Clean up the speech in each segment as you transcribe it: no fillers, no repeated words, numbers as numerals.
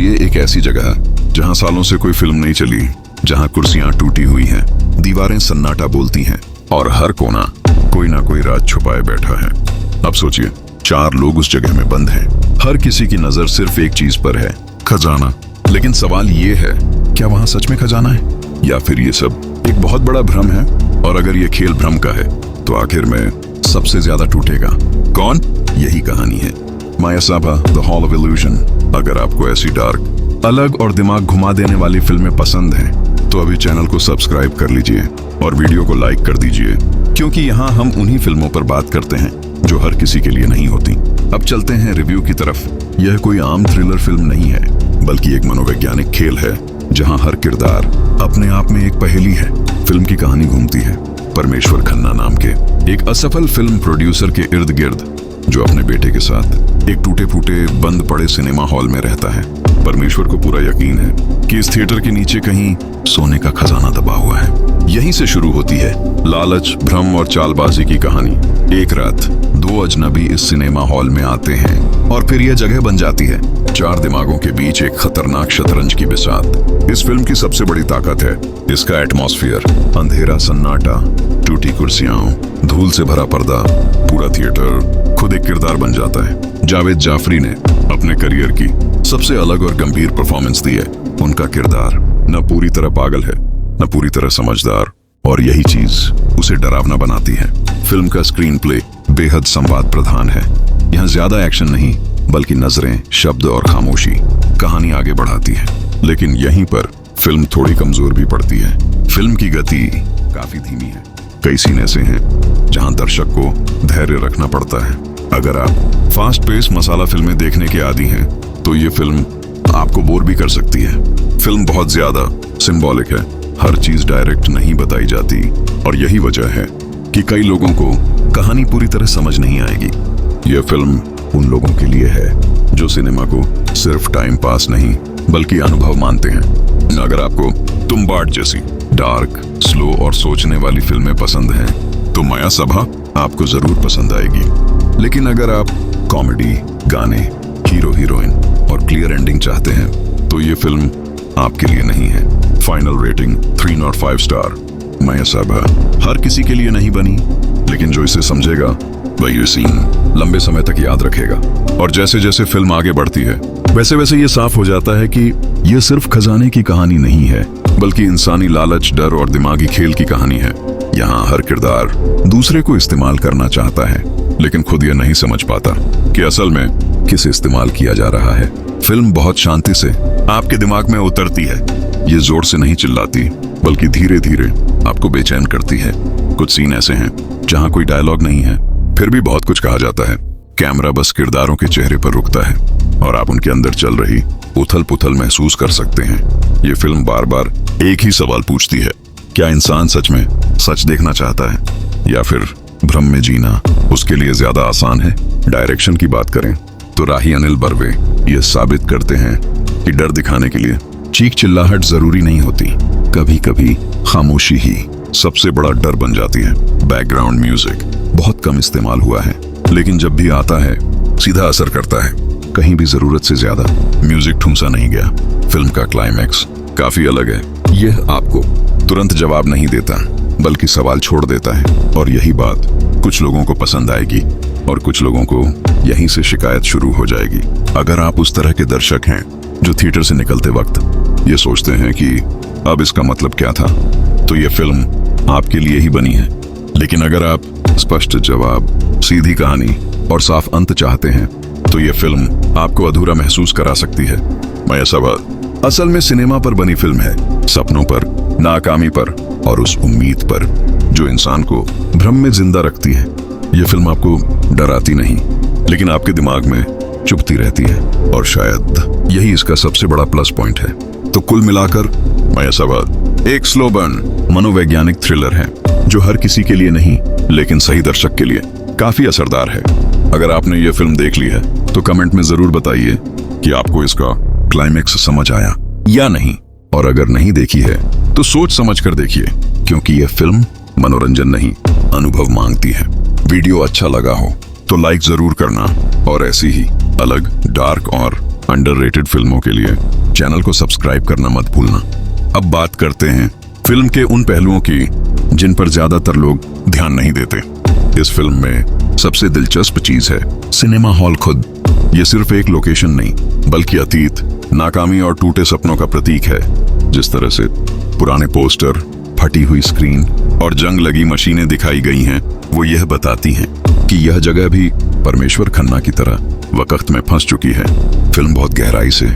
सोचिए एक ऐसी जगह जहां सालों से कोई फिल्म नहीं चली, जहां कुर्सियां टूटी हुई हैं, दीवारें सन्नाटा बोलती हैं और हर कोना कोई ना कोई राज छुपाए बैठा है। अब सोचिए 4 लोग उस जगह में बंद हैं। हर किसी की नजर सिर्फ एक चीज पर है, खजाना। लेकिन सवाल ये है, क्या वहां सच में खजाना है या फिर ये सब एक बहुत बड़ा भ्रम है? और अगर ये खेल भ्रम का है तो आखिर में सबसे ज्यादा टूटेगा कौन? यही कहानी है माया साभा द हॉल ऑफ इल्यूजन। अगर आपको ऐसी डार्क, अलग और दिमाग घुमा देने वाली फिल्में पसंद हैं तो अभी चैनल को सब्सक्राइब कर लीजिए और वीडियो को लाइक कर दीजिए, क्योंकि यहाँ हम उन्हीं फिल्मों पर बात करते हैं जो हर किसी के लिए नहीं होती। अब चलते हैं रिव्यू की तरफ। यह कोई आम थ्रिलर फिल्म नहीं है, बल्कि एक मनोवैज्ञानिक खेल है जहां हर किरदार अपने आप में एक पहेली है। फिल्म की कहानी घूमती है परमेश्वर खन्ना नाम के एक असफल फिल्म प्रोड्यूसर के इर्द गिर्द, जो अपने बेटे के साथ एक टूटे फूटे बंद पड़े सिनेमा हॉल में रहता है। परमेश्वर को पूरा यकीन है कि इस थिएटर के नीचे कहीं सोने का खजाना दबा हुआ है। यहीं से शुरू होती है लालच, भ्रम और चालबाजी की कहानी। एक रात 2 अजनबी इस सिनेमा हॉल में आते हैं और फिर यह जगह बन जाती है 4 दिमागों के बीच एक खतरनाक शतरंज की बिसात। इस फिल्म की सबसे बड़ी ताकत है इसका एटमॉस्फेयर। अंधेरा, सन्नाटा, टूटी कुर्सियां, धूल से भरा पर्दा, पूरा थिएटर खुद एक किरदार बन जाता है। जावेद जाफरी ने अपने करियर की सबसे अलग और गंभीर परफॉर्मेंस दी है। उनका किरदार न पूरी तरह पागल है, न पूरी तरह समझदार, और यही चीज उसे डरावना बनाती है। फिल्म का स्क्रीन प्ले बेहद संवाद प्रधान है। यहाँ ज्यादा एक्शन नहीं, बल्कि नजरें, शब्द और खामोशी कहानी आगे बढ़ाती है। लेकिन यहीं पर फिल्म थोड़ी कमजोर भी पड़ती है। फिल्म की गति काफी धीमी है। कई सीन ऐसे हैं जहां दर्शक को धैर्य रखना पड़ता है। अगर आप फास्ट पेस मसाला फिल्में देखने के आदी हैं तो ये फिल्म आपको बोर भी कर सकती है। फिल्म बहुत ज्यादा सिंबॉलिक है, हर चीज डायरेक्ट नहीं बताई जाती, और यही वजह है कि कई लोगों को कहानी पूरी तरह समझ नहीं आएगी। यह फिल्म उन लोगों के लिए है जो सिनेमा को सिर्फ टाइम पास नहीं, बल्कि अनुभव मानते हैं। अगर आपको तुम बाट जैसी डार्क, स्लो और सोचने वाली फिल्में पसंद हैं तो माया साभा आपको जरूर पसंद आएगी। लेकिन अगर आप कॉमेडी, गाने, हीरो हीरोइन और क्लियर एंडिंग चाहते हैं तो ये फिल्म आपके लिए नहीं है। Final rating 3.5 star. Maya Sabha हर किसी के लिए नहीं बनी, लेकिन जो इसे समझेगा वह ये सीन लंबे समय तक याद रखेगा। और जैसे जैसे फिल्म आगे बढ़ती है वैसे वैसे ये साफ हो जाता है कि यह सिर्फ खजाने की कहानी नहीं है, बल्कि इंसानी लालच, डर और दिमागी खेल की कहानी है। यहाँ हर किरदार दूसरे को इस्तेमाल करना चाहता है, लेकिन खुद यह नहीं समझ पाता कि असल में किसे इस्तेमाल किया जा रहा है। फिल्म बहुत शांति से आपके दिमाग में उतरती है। ये जोर से नहीं चिल्लाती, बल्कि धीरे धीरे आपको बेचैन करती है। कुछ सीन ऐसे हैं जहाँ कोई डायलॉग नहीं है, फिर भी बहुत कुछ कहा जाता है। कैमरा बस किरदारों के चेहरे पर रुकता है और आप उनके अंदर चल रही उथल पुथल महसूस कर सकते हैं। ये फिल्म बार बार एक ही सवाल पूछती है, क्या इंसान सच में सच देखना चाहता है या फिर भ्रम में जीना उसके लिए ज्यादा आसान है? डायरेक्शन की बात करें तो राही अनिल बर्वे ये साबित करते हैं कि डर दिखाने के लिए चीख चिल्लाहट जरूरी नहीं होती। कभी कभी खामोशी ही सबसे बड़ा डर बन जाती है। बैकग्राउंड म्यूजिक बहुत कम इस्तेमाल हुआ है, लेकिन जब भी आता है सीधा असर करता है। कहीं भी जरूरत से ज्यादा म्यूजिक ठूंसा नहीं गया। फिल्म का क्लाइमैक्स काफी अलग है। यह आपको तुरंत जवाब नहीं देता, बल्कि सवाल छोड़ देता है, और यही बात कुछ लोगों को पसंद आएगी और कुछ लोगों को यहीं से शिकायत शुरू हो जाएगी। अगर आप उस तरह के दर्शक हैं जो थिएटर से निकलते वक्त ये सोचते हैं कि अब इसका मतलब क्या था, तो ये फिल्म आपके लिए ही बनी है। लेकिन अगर आप स्पष्ट जवाब, सीधी कहानी और साफ अंत चाहते हैं तो ये फिल्म आपको अधूरा महसूस करा सकती है। माया साभा असल में सिनेमा पर बनी फिल्म है, सपनों पर, नाकामी पर और उस उम्मीद पर जो इंसान को भ्रम में जिंदा रखती है। ये फिल्म आपको डराती नहीं, लेकिन आपके दिमाग में चुभती रहती है, और शायद यही इसका सबसे बड़ा प्लस पॉइंट है। तो कुल मिलाकर माया साभा एक स्लो बर्न मनोवैज्ञानिक थ्रिलर है जो हर किसी के लिए नहीं, लेकिन सही दर्शक के लिए काफी असरदार है। अगर आपने ये फिल्म देख ली है तो कमेंट में जरूर बताइए कि आपको इसका क्लाइमैक्स समझ आया या नहीं, और अगर नहीं देखी है तो सोच समझ कर देखिए, क्योंकि यह फिल्म मनोरंजन नहीं, अनुभव मांगती है। वीडियो अच्छा लगा हो तो लाइक जरूर करना, और ऐसी ही अलग, डार्क और अंडररेटेड फिल्मों के लिए चैनल को सब्सक्राइब करना मत भूलना। अब बात करते हैं फिल्म के उन पहलुओं की जिन पर ज्यादातर लोग ध्यान नहीं देते। इस फिल्म में सबसे दिलचस्प चीज है सिनेमा हॉल खुद। ये सिर्फ एक लोकेशन नहीं बल्कि अतीत, नाकामी और टूटे सपनों का प्रतीक है। जिस तरह से पुराने पोस्टर, फटी हुई स्क्रीन और जंग लगी मशीनें दिखाई गई हैं, वो यह बताती हैं कि यह जगह भी परमेश्वर खन्ना की तरह वक्त में फंस चुकी है। फिल्म बहुत गहराई से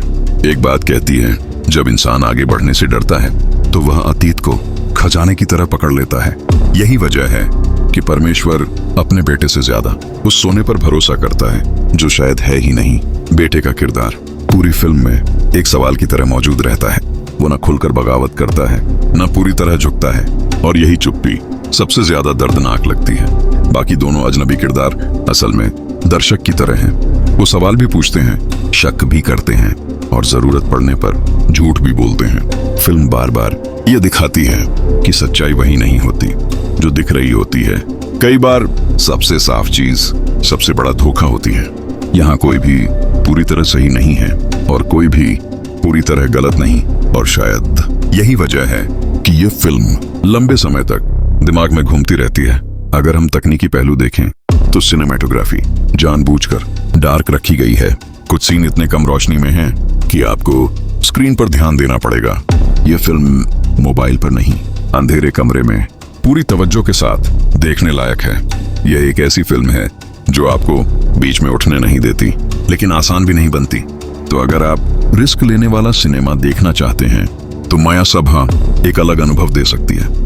एक बात कहती है, जब इंसान आगे बढ़ने से डरता है तो वह अतीत को खजाने की तरह पकड़ लेता है। यही वजह है कि परमेश्वर अपने बेटे से ज्यादा उस सोने पर भरोसा करता है जो शायद है ही नहीं। बेटे का किरदार पूरी फिल्म में एक सवाल की तरह मौजूद रहता है। वो न खुलकर बगावत करता है, न पूरी तरह झुकता है, और यही चुप्पी सबसे ज्यादा दर्दनाक लगती है। बाकी दोनों अजनबी किरदार असल में दर्शक की तरह हैं। वो सवाल भी पूछते हैं, शक भी करते हैं और जरूरत पड़ने पर झूठ भी बोलते हैं। फिल्म बार बार ये दिखाती है कि सच्चाई वही नहीं होती जो दिख रही होती है। कई बार सबसे साफ चीज सबसे बड़ा धोखा होती है। यहाँ कोई भी पूरी तरह सही नहीं है और कोई भी पूरी तरह गलत नहीं, और शायद यही वजह है कि ये फिल्म लंबे समय तक दिमाग में घूमती रहती है। अगर हम तकनीकी पहलू देखें तो सिनेमेटोग्राफी जानबूझकर डार्क रखी गई है। कुछ सीन इतने कम रोशनी में हैं कि आपको स्क्रीन पर ध्यान देना पड़ेगा। यह फिल्म मोबाइल पर नहीं, अंधेरे कमरे में पूरी तवज्जो के साथ देखने लायक है। यह एक ऐसी फिल्म है जो आपको बीच में उठने नहीं देती, लेकिन आसान भी नहीं बनती। तो अगर आप रिस्क लेने वाला सिनेमा देखना चाहते हैं तो माया सभा एक अलग अनुभव दे सकती है।